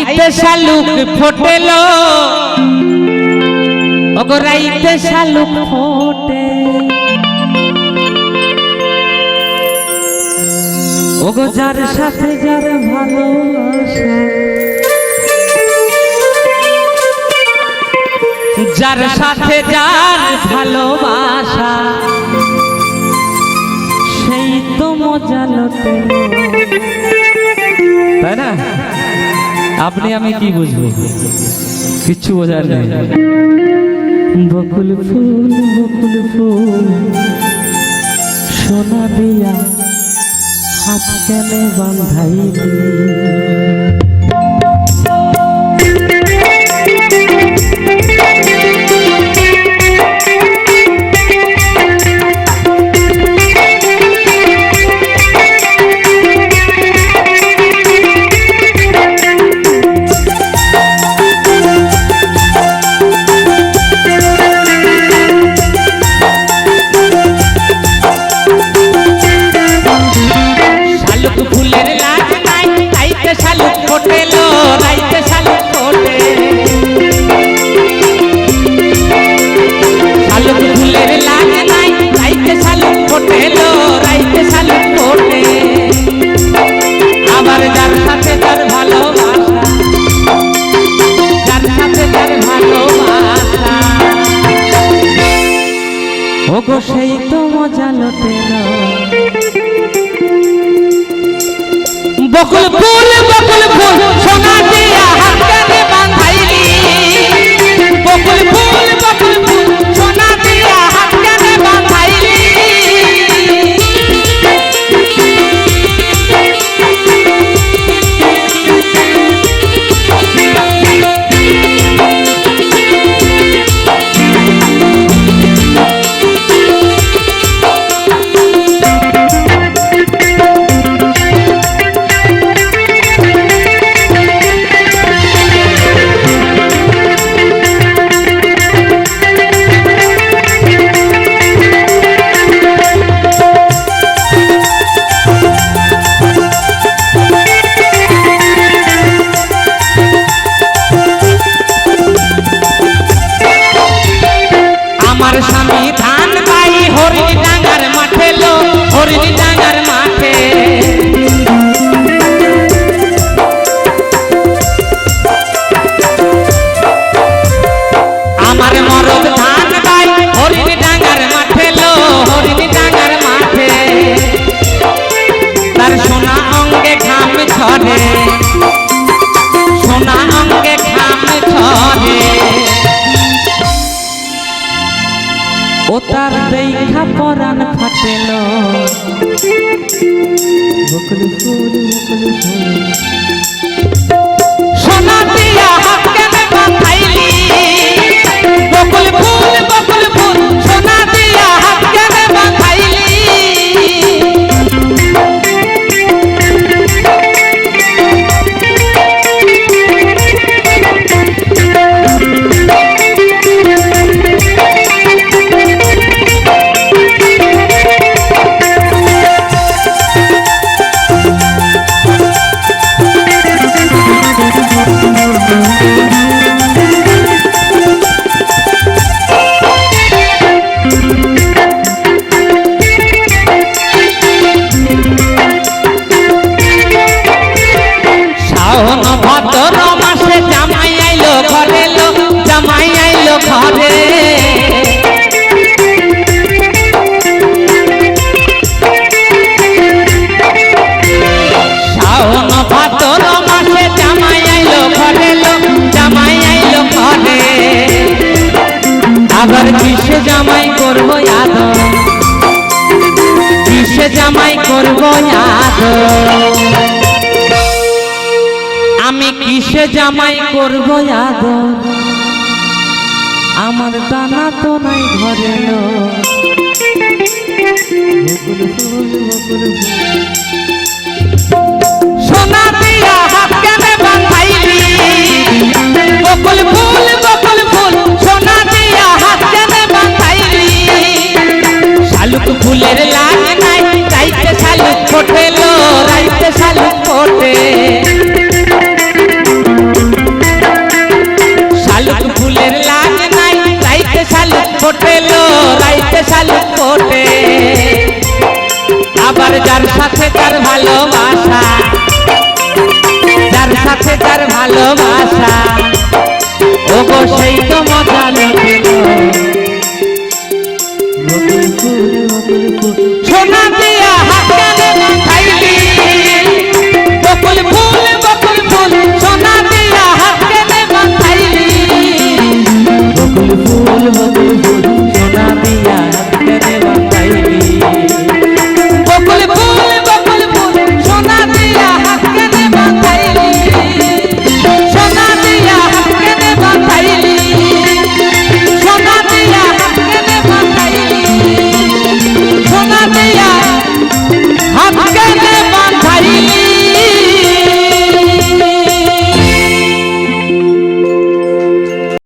রাইতে শালুক ফোটেলো ওগো রাইতে শালুক ফোটে ওগো যার সাথে যার ভালোবাসা যার সাথে যার ভালোবাসা সেই তো মজা লুটে তাই না আপনি আমি কি বুঝবো কিচ্ছু বোঝার নেই বকুল ফুল সোনা দিয়া হাত কেনে বাঁধাইলি ওগো সেই তো মজা লুটে বকুল ফুল সোনা দিয়া হাত কেনে বাঁধাইলি বকুল ফুল সোনা দিয়া হাত কেনে বাঁধাইলি স্বামী ধান পাই হরিণ ডাঙ্গার মাঠে লো হরিণ ডাঙ্গার মাঠে আমার মরদ ধান পাই হরিণ ডাঙ্গার মাঠে লো হরিণ ডাঙ্গার মাঠে তার সোনা অঙ্গে ঘাম ঝরে সোনা অঙ্গে ঘাম ঝরে ও তার দেখা পরাণ ফাটেল বকুল ফুল সোনা দিয়া হাত কেনে বাঁধাইলি বকুল ফুল সোনা দিয়া হাত কেনে বাঁধাইলি আবার কিসে জামাই করবো আদর কিসে জামাই করবো আদর আমি কিসে জামাই করবো আদর আমার দানা তো নাই ঘরে লো সোনা দিয়া হাত কেনে বাঁধাইলি বকুল ফুল সোনা দিয়া হাত কেনে বাঁধাইলি শালুক ফুলের লাগ নাই রাইতে শালুক ফোটেলো রাইতে শালুক ফোটে রাইতে শালুক ফোটে আবার যার সাথে তার ভালোবাসা যার সাথে তার ভালোবাসা ওগো সেই তো মজা লোকে সোনাতে